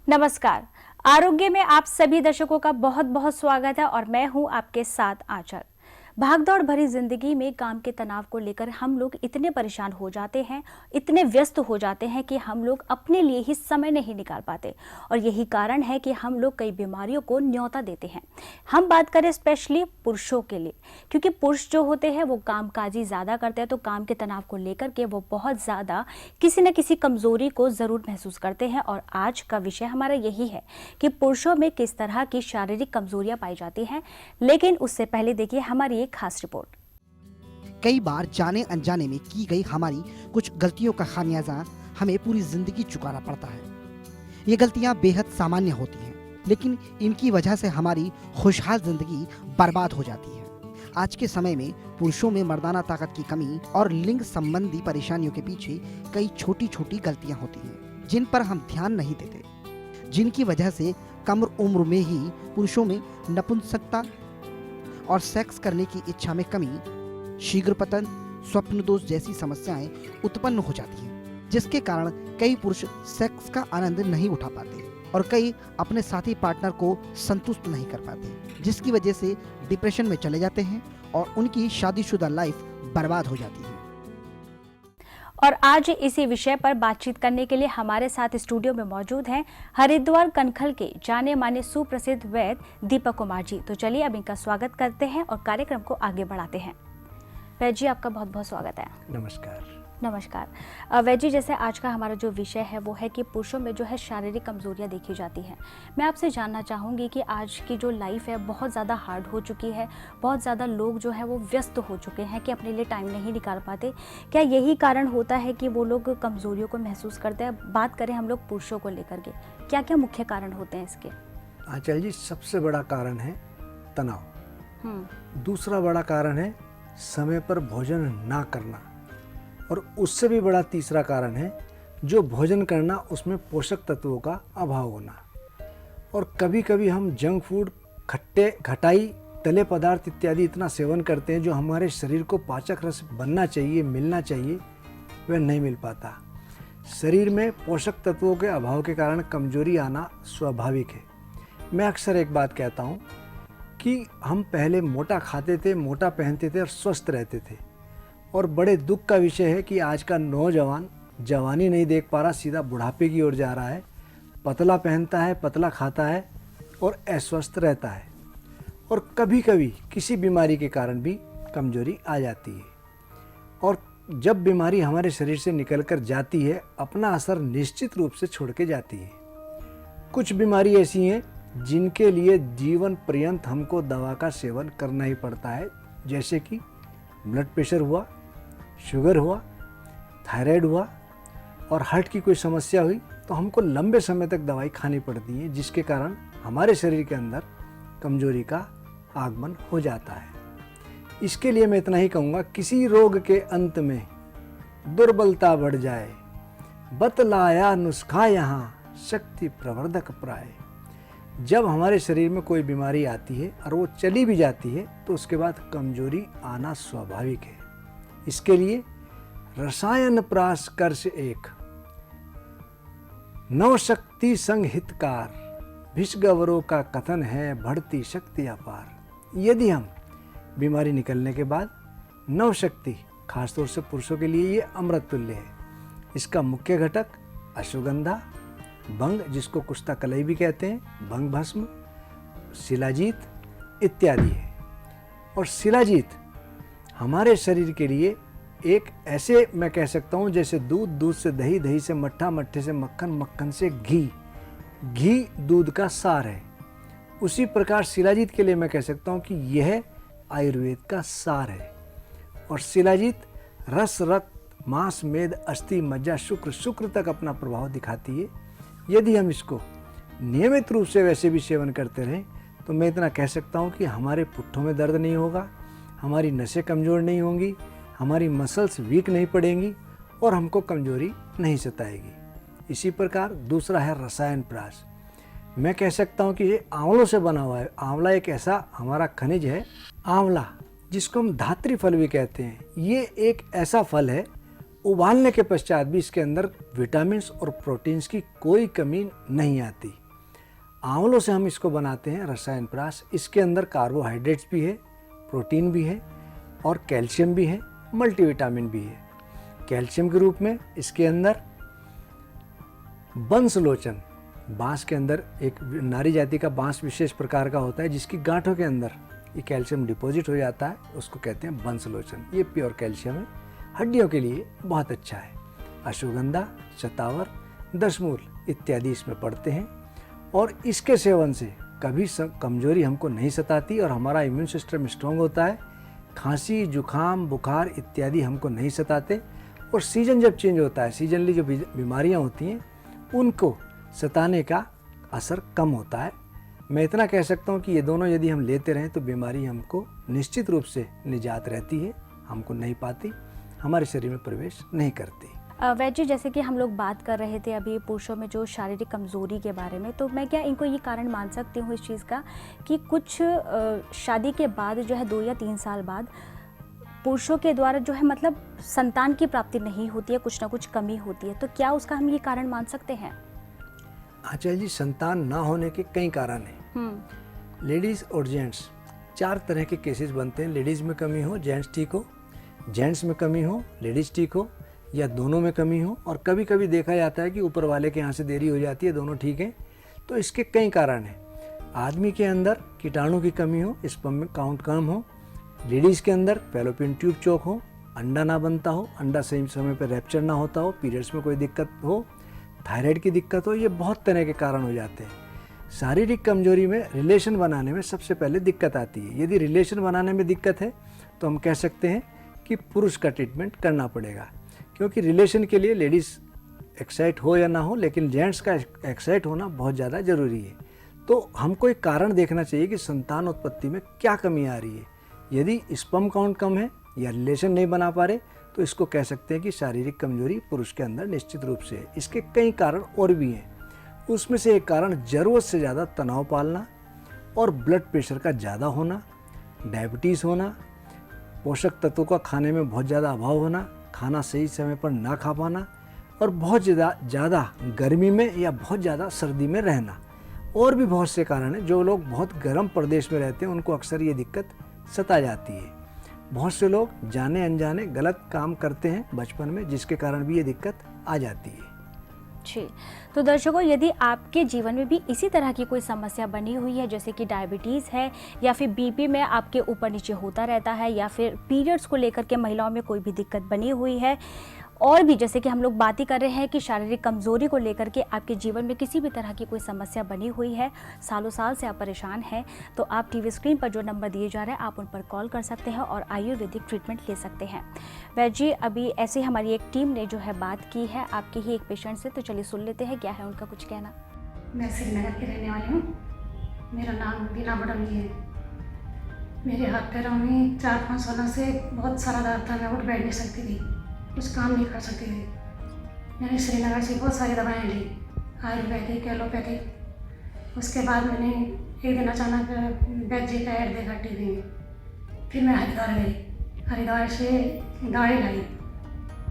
नमस्कार। आरोग्य में आप सभी दर्शकों का बहुत बहुत स्वागत है और मैं हूं आपके साथ आंचल। भागदौड़ भरी जिंदगी में काम के तनाव को लेकर हम लोग इतने परेशान हो जाते हैं, इतने व्यस्त हो जाते हैं कि हम लोग अपने लिए ही समय नहीं निकाल पाते और यही कारण है कि हम लोग कई बीमारियों को न्योता देते हैं। हम बात करें स्पेशली पुरुषों के लिए, क्योंकि पुरुष जो होते हैं वो कामकाजी ज़्यादा करते हैं, तो काम के तनाव को लेकर के वो बहुत ज़्यादा किसी न किसी कमज़ोरी को ज़रूर महसूस करते हैं। और आज का विषय हमारा यही है कि पुरुषों में किस तरह की शारीरिक कमज़ोरियाँ पाई जाती हैं। लेकिन उससे पहले देखिए हमारी एक खास रिपोर्ट। कई बार जाने अनजाने में की गई हमारी कुछ गलतियों का खामियाजा हमें पूरी जिंदगी चुकाना पड़ता है। ये गलतियां बेहद सामान्य होती हैं, लेकिन इनकी वजह से हमारी खुशहाल जिंदगी बर्बाद हो जाती है। आज के समय में पुरुषों में मर्दाना ताकत की कमी और लिंग संबंधी परेशानियों के पीछे कई छोटी छोटी गलतियां होती हैं, जिन पर हम ध्यान नहीं देते, जिनकी वजह से कम उम्र में ही पुरुषों में नपुंसकता और सेक्स करने की इच्छा में कमी, शीघ्र पतन, स्वप्न दोष जैसी समस्याएं उत्पन्न हो जाती हैं, जिसके कारण कई पुरुष सेक्स का आनंद नहीं उठा पाते और कई अपने साथी पार्टनर को संतुष्ट नहीं कर पाते, जिसकी वजह से डिप्रेशन में चले जाते हैं और उनकी शादीशुदा लाइफ बर्बाद हो जाती है। और आज इसी विषय पर बातचीत करने के लिए हमारे साथ स्टूडियो में मौजूद हैं हरिद्वार कनखल के जाने माने सुप्रसिद्ध वैद्य दीपक कुमार जी। तो चलिए अब इनका स्वागत करते हैं और कार्यक्रम को आगे बढ़ाते हैं। वैद्य जी, आपका बहुत बहुत स्वागत है। नमस्कार। नमस्कार। वैद्य जी, जैसे आज का हमारा जो विषय है वो है कि पुरुषों में जो है शारीरिक कमजोरियां देखी जाती हैं। मैं आपसे जानना चाहूँगी कि आज की जो लाइफ है बहुत ज़्यादा हार्ड हो चुकी है, बहुत ज़्यादा लोग जो है वो व्यस्त हो चुके हैं कि अपने लिए टाइम नहीं निकाल पाते। क्या यही कारण होता है कि वो लोग कमज़ोरियों को महसूस करते हैं? बात करें हम लोग पुरुषों को लेकर के, क्या क्या मुख्य कारण होते हैं इसके? आंचल जी, सबसे बड़ा कारण है तनाव। दूसरा बड़ा कारण है समय पर भोजन ना करना, और उससे भी बड़ा तीसरा कारण है जो भोजन करना उसमें पोषक तत्वों का अभाव होना। और कभी कभी हम जंक फूड, खट्टे, खटाई, तले पदार्थ इत्यादि इतना सेवन करते हैं जो हमारे शरीर को पाचक रस बनना चाहिए, मिलना चाहिए, वह नहीं मिल पाता। शरीर में पोषक तत्वों के अभाव के कारण कमजोरी आना स्वाभाविक है। मैं अक्सर एक बात कहता हूँ कि हम पहले मोटा खाते थे, मोटा पहनते थे और स्वस्थ रहते थे, और बड़े दुख का विषय है कि आज का नौजवान जवानी नहीं देख पा रहा, सीधा बुढ़ापे की ओर जा रहा है। पतला पहनता है, पतला खाता है और अस्वस्थ रहता है, और कभी कभी किसी बीमारी के कारण भी कमजोरी आ जाती है। और जब बीमारी हमारे शरीर से निकल कर जाती है, अपना असर निश्चित रूप से छोड़ के जाती है। कुछ बीमारी ऐसी हैं जिनके लिए जीवन पर्यंत हमको दवा का सेवन करना ही पड़ता है, जैसे कि ब्लड प्रेशर हुआ, शुगर हुआ, थायराइड हुआ, और हार्ट की कोई समस्या हुई तो हमको लंबे समय तक दवाई खानी पड़ती है, जिसके कारण हमारे शरीर के अंदर कमजोरी का आगमन हो जाता है। इसके लिए मैं इतना ही कहूँगा, किसी रोग के अंत में दुर्बलता बढ़ जाए, बतलाया नुस्खा यहाँ शक्ति प्रवर्धक प्राय। जब हमारे शरीर में कोई बीमारी आती है और वो चली भी जाती है तो उसके बाद कमजोरी आना स्वाभाविक है। इसके लिए रसायन प्रास कर्ष एक, नव शक्ति संग हितकार, भिषगवरों का कथन है बढ़ती शक्ति अपार। यदि हम बीमारी निकलने के बाद नव शक्ति, खासतौर से पुरुषों के लिए ये अमृत तुल्य है। इसका मुख्य घटक अश्वगंधा, भंग, जिसको कुश्ता कलई भी कहते हैं, भंग भस्म, शिलाजीत इत्यादि है। और शिलाजीत हमारे शरीर के लिए एक ऐसे, मैं कह सकता हूँ, जैसे दूध, दूध से दही, दही से मट्ठा, मट्ठे से मक्खन, मक्खन से घी, घी दूध का सार है। उसी प्रकार शिलाजीत के लिए मैं कह सकता हूँ कि यह आयुर्वेद का सार है। और शिलाजीत रस, रक्त, मांस, मेद, अस्थि, मज्जा, शुक्र, शुक्र तक अपना प्रभाव दिखाती है। यदि हम इसको नियमित रूप से वैसे भी सेवन करते रहें तो मैं इतना कह सकता हूँ कि हमारे पुट्ठों में दर्द नहीं होगा, हमारी नसें कमज़ोर नहीं होंगी, हमारी मसल्स वीक नहीं पड़ेंगी और हमको कमजोरी नहीं सताएगी। इसी प्रकार दूसरा है रसायन प्राश। मैं कह सकता हूँ कि ये आंवलों से बना हुआ है। आंवला एक ऐसा हमारा खनिज है, आंवला, जिसको हम धात्री फल भी कहते हैं। ये एक ऐसा फल है, उबालने के पश्चात भी इसके अंदर विटामिन्स और प्रोटीन्स की कोई कमी नहीं आती। आंवलों से हम इसको बनाते हैं रसायन प्राश। इसके अंदर कार्बोहाइड्रेट्स भी है, प्रोटीन भी है और कैल्शियम भी है, मल्टीविटामिन भी है। कैल्शियम के रूप में इसके अंदर बंसलोचन, बांस के अंदर एक नारी जाति का बांस विशेष प्रकार का होता है जिसकी गांठों के अंदर ये कैल्शियम डिपॉजिट हो जाता है, उसको कहते हैं बंसलोचन। ये प्योर कैल्शियम है, हड्डियों के लिए बहुत अच्छा है। अश्वगंधा, शतावर, दशमूल इत्यादि इसमें पड़ते हैं और इसके सेवन से कभी कमजोरी हमको नहीं सताती और हमारा इम्यून सिस्टम स्ट्रांग होता है। खांसी, जुखाम, बुखार इत्यादि हमको नहीं सताते और सीजन जब चेंज होता है, सीजनली जो बीमारियां होती हैं उनको सताने का असर कम होता है। मैं इतना कह सकता हूँ कि ये दोनों यदि हम लेते रहें तो बीमारी हमको निश्चित रूप से निजात रहती है, हमको नहीं पाती, हमारे शरीर में प्रवेश नहीं करती। वैद्य जी, जैसे कि हम लोग बात कर रहे थे अभी पुरुषों में जो शारीरिक कमज़ोरी के बारे में, तो मैं क्या इनको ये कारण मान सकती हूँ इस चीज़ का कि कुछ शादी के बाद जो है 2 या 3 साल बाद पुरुषों के द्वारा जो है मतलब संतान की प्राप्ति नहीं होती है, कुछ ना कुछ कमी होती है, तो क्या उसका हम ये कारण मान सकते हैं? आचार्य जी, संतान ना होने के कई कारण हैं। लेडीज़ और जेंट्स 4 तरह के केसेस बनते हैं। लेडीज़ में कमी हो, जेंट्स ठीक हो, जेंट्स में कमी हो, लेडीज़ ठीक हो, या दोनों में कमी हो। और कभी कभी देखा जाता है कि ऊपर वाले के यहाँ से देरी हो जाती है, दोनों ठीक हैं। तो इसके कई कारण हैं। आदमी के अंदर कीटाणु की कमी हो, स्पर्म में काउंट कम हो। लेडीज़ के अंदर फैलोपियन ट्यूब चौक हो, अंडा ना बनता हो, अंडा सही समय पर रैप्चर ना होता हो, पीरियड्स में कोई दिक्कत हो, थायराइड की दिक्कत हो, ये बहुत तरह के कारण हो जाते हैं। शारीरिक कमजोरी में रिलेशन बनाने में सबसे पहले दिक्कत आती है। यदि रिलेशन बनाने में दिक्कत है तो हम कह सकते हैं कि पुरुष का ट्रीटमेंट करना पड़ेगा, क्योंकि रिलेशन के लिए लेडीज़ एक्साइट हो या ना हो, लेकिन जेंट्स का एक्साइट होना बहुत ज़्यादा ज़रूरी है। तो हमको एक कारण देखना चाहिए कि संतान उत्पत्ति में क्या कमी आ रही है। यदि स्पर्म काउंट कम है या रिलेशन नहीं बना पा रहे तो इसको कह सकते हैं कि शारीरिक कमजोरी पुरुष के अंदर निश्चित रूप से है। इसके कई कारण और भी हैं। उसमें से एक कारण ज़रूरत से ज़्यादा तनाव पालना और ब्लड प्रेशर का ज़्यादा होना, डायबिटीज़ होना, पोषक तत्वों का खाने में बहुत ज़्यादा अभाव होना, खाना सही समय पर ना खा पाना और बहुत ज़्यादा गर्मी में या बहुत ज़्यादा सर्दी में रहना। और भी बहुत से कारण हैं। जो लोग बहुत गर्म प्रदेश में रहते हैं उनको अक्सर ये दिक्कत सता जाती है। बहुत से लोग जाने अनजाने गलत काम करते हैं बचपन में, जिसके कारण भी ये दिक्कत आ जाती है। जी, तो दर्शकों, यदि आपके जीवन में भी इसी तरह की कोई समस्या बनी हुई है, जैसे कि डायबिटीज़ है या फिर बीपी में आपके ऊपर नीचे होता रहता है, या फिर पीरियड्स को लेकर के महिलाओं में कोई भी दिक्कत बनी हुई है, और भी जैसे कि हम लोग बात ही कर रहे हैं कि शारीरिक कमज़ोरी को लेकर के आपके जीवन में किसी भी तरह की कोई समस्या बनी हुई है, सालों साल से आप परेशान हैं, तो आप टीवी स्क्रीन पर जो नंबर दिए जा रहे हैं आप उन पर कॉल कर सकते हैं और आयुर्वेदिक ट्रीटमेंट ले सकते हैं। वैद्य जी, अभी ऐसे हमारी एक टीम ने जो है बात की है आपके ही एक पेशेंट से, तो चलिए सुन लेते हैं क्या है उनका कुछ कहना। मैं श्रीनगर की रहने वाली हूँ। मेरा नाम बीना बडोनी है। मेरे हाथ पैरों में 4-5 सालों से बहुत सारा दर्द था। मैं उठ बैठ नहीं सकती थी, कुछ काम नहीं कर सकती थी। मैंने श्रीनगर से बहुत सारी दवाएं ली, आयुर्वेदिक, एलोपैथिक। उसके बाद मैंने एक दिन अचानक वैद्य जी का ऐड देखा टीवी में। फिर मैं हरिद्वार गई, हरिद्वार से दवाई लाई।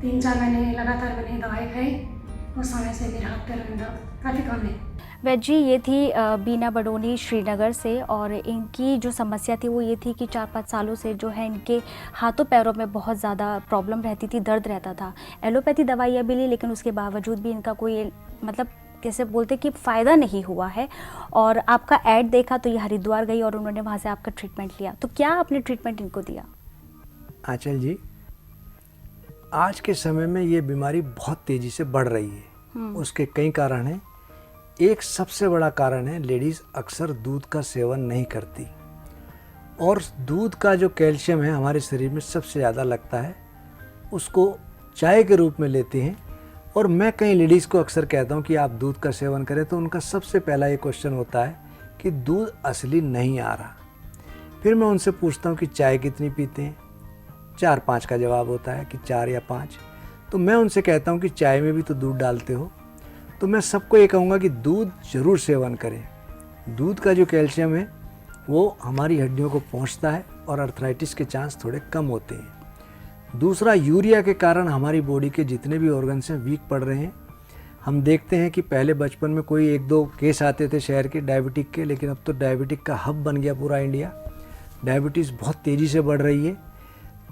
3-4 महीने लगातार मैंने दवाई खाई। उस समय से मेरे हाथ पैरों में दर्द काफ़ी कम है। वैद्य जी, ये थी बीना बडोनी श्रीनगर से, और इनकी जो समस्या थी वो ये थी कि 4-5 सालों से जो है इनके हाथों पैरों में बहुत ज़्यादा प्रॉब्लम रहती थी, दर्द रहता था। एलोपैथी दवाइयाँ भी ली, लेकिन उसके बावजूद भी इनका कोई मतलब कैसे बोलते कि फ़ायदा नहीं हुआ है। और आपका ऐड देखा तो ये हरिद्वार गई और उन्होंने वहाँ से आपका ट्रीटमेंट लिया। तो क्या आपने ट्रीटमेंट इनको दिया? आंचल जी, आज के समय में ये बीमारी बहुत तेज़ी से बढ़ रही है। उसके कई कारण हैं। एक सबसे बड़ा कारण है, लेडीज़ अक्सर दूध का सेवन नहीं करती, और दूध का जो कैल्शियम है हमारे शरीर में सबसे ज़्यादा लगता है, उसको चाय के रूप में लेते हैं। और मैं कई लेडीज़ को अक्सर कहता हूँ कि आप दूध का सेवन करें, तो उनका सबसे पहला ये क्वेश्चन होता है कि दूध असली नहीं आ रहा। फिर मैं उनसे पूछता हूँ कि चाय कितनी पीते हैं, 4-5 का जवाब होता है कि 4 या 5। तो मैं उनसे कहता हूँ कि चाय में भी तो दूध डालते हो। तो मैं सबको ये कहूँगा कि दूध ज़रूर सेवन करें। दूध का जो कैल्शियम है वो हमारी हड्डियों को पहुँचता है और अर्थराइटिस के चांस थोड़े कम होते हैं। दूसरा, यूरिया के कारण हमारी बॉडी के जितने भी ऑर्गन्स हैं वीक पड़ रहे हैं। हम देखते हैं कि पहले बचपन में कोई 1-2 केस आते थे शहर के डायबिटिक के, लेकिन अब तो डायबिटिक का हब बन गया पूरा इंडिया। डायबिटीज़ बहुत तेज़ी से बढ़ रही है।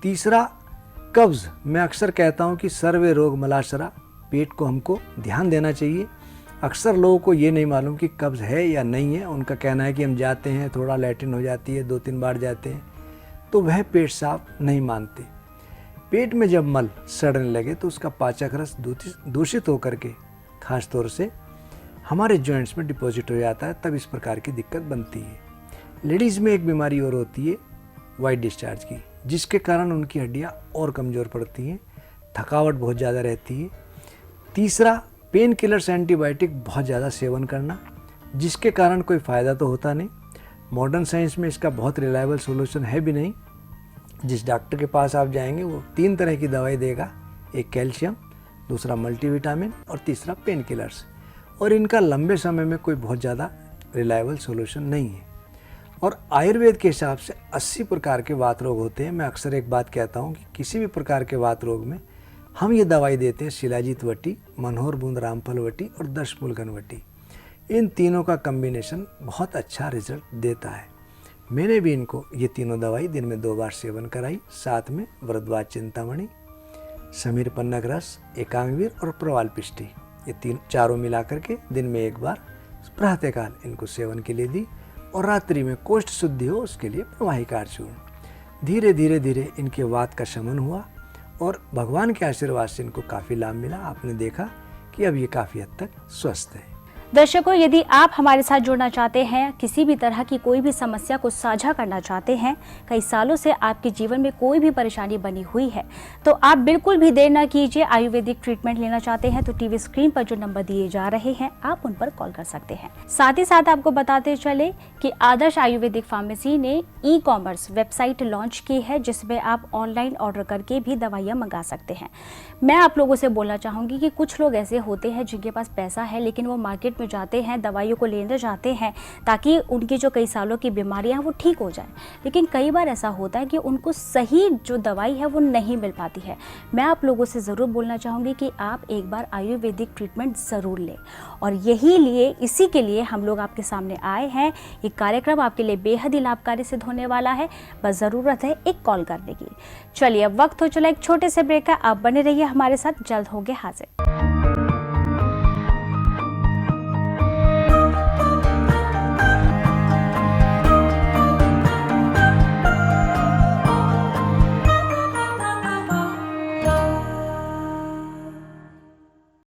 तीसरा, कब्ज़। मैं अक्सर कहता हूँ कि सर्वे रोग मलाशरा, पेट को हमको ध्यान देना चाहिए। अक्सर लोगों को ये नहीं मालूम कि कब्ज़ है या नहीं है। उनका कहना है कि हम जाते हैं, थोड़ा लैट्रिन हो जाती है, 2-3 बार जाते हैं, तो वह पेट साफ नहीं मानते। पेट में जब मल सड़ने लगे तो उसका पाचक रस दूषित होकर के खास तौर से हमारे जॉइंट्स में डिपॉजिट हो जाता है, तब इस प्रकार की दिक्कत बनती है। लेडीज़ में एक बीमारी और होती है वाइट डिस्चार्ज की, जिसके कारण उनकी हड्डियाँ और कमज़ोर पड़ती हैं, थकावट बहुत ज़्यादा रहती है। तीसरा, पेन किलर्स, एंटीबायोटिक बहुत ज़्यादा सेवन करना, जिसके कारण कोई फ़ायदा तो होता नहीं। मॉडर्न साइंस में इसका बहुत रिलायबल सॉल्यूशन है भी नहीं। जिस डॉक्टर के पास आप जाएंगे वो 3 तरह की दवाई देगा, एक कैल्शियम, दूसरा मल्टीविटामिन और तीसरा पेन किलर्स, और इनका लंबे समय में कोई बहुत ज़्यादा रिलायबल सॉल्यूशन नहीं है। और आयुर्वेद के हिसाब से 80 प्रकार के वात रोग होते हैं। मैं अक्सर एक बात कहता हूँ कि किसी भी प्रकार के वात रोग में हम ये दवाई देते हैं शिलाजीत वटी, मनोहर बूंद रामफल वटी और दशमूलगन वटी। इन तीनों का कम्बिनेशन बहुत अच्छा रिजल्ट देता है। मैंने भी इनको ये तीनों दवाई दिन में 2 बार सेवन कराई, साथ में वृद्धवात चिंतामणि, समीर पन्नग रस, एकांगवीर और प्रवाल पिष्टी, ये चारों मिला करके दिन में 1 बार प्रातःकाल इनको सेवन के लिए दी, और रात्रि में कोष्ठ शुद्धि हो उसके लिए प्रवाहिकार चूर्ण। धीरे धीरे धीरे इनके वात का शमन हुआ और भगवान के आशीर्वाद से इनको काफ़ी लाभ मिला। आपने देखा कि अब ये काफ़ी हद तक स्वस्थ है। दर्शकों, यदि आप हमारे साथ जुड़ना चाहते हैं, किसी भी तरह की कोई भी समस्या को साझा करना चाहते हैं, कई सालों से आपके जीवन में कोई भी परेशानी बनी हुई है, तो आप बिल्कुल भी देर ना कीजिए। आयुर्वेदिक ट्रीटमेंट लेना चाहते हैं तो टीवी स्क्रीन पर जो नंबर दिए जा रहे हैं आप उन पर कॉल कर सकते हैं। साथ ही साथ आपको बताते चले कि आदर्श आयुर्वेदिक फार्मेसी ने ई-कॉमर्स वेबसाइट लॉन्च की है, जिसमें आप ऑनलाइन ऑर्डर करके भी दवाइयाँ मंगा सकते हैं। मैं आप लोगों से बोलना चाहूँगी कि कुछ लोग ऐसे होते हैं जिनके पास पैसा है, लेकिन वो मार्केट में जाते हैं, दवाइयों को लेने जाते हैं ताकि उनकी जो कई सालों की बीमारियां वो ठीक हो जाएं, लेकिन कई बार ऐसा होता है कि उनको सही जो दवाई है वो नहीं मिल पाती है। मैं आप लोगों से ज़रूर बोलना चाहूँगी कि आप एक बार आयुर्वेदिक ट्रीटमेंट ज़रूर लें, और इसी के लिए हम लोग आपके सामने आए हैं। ये कार्यक्रम आपके लिए बेहद ही लाभकारी सिद्ध होने वाला है, बस ज़रूरत है एक कॉल करने की। चलिए, अब वक्त हो चला एक छोटे से ब्रेक का। आप बने रहिए हमारे साथ, जल्द होंगे हाजिर।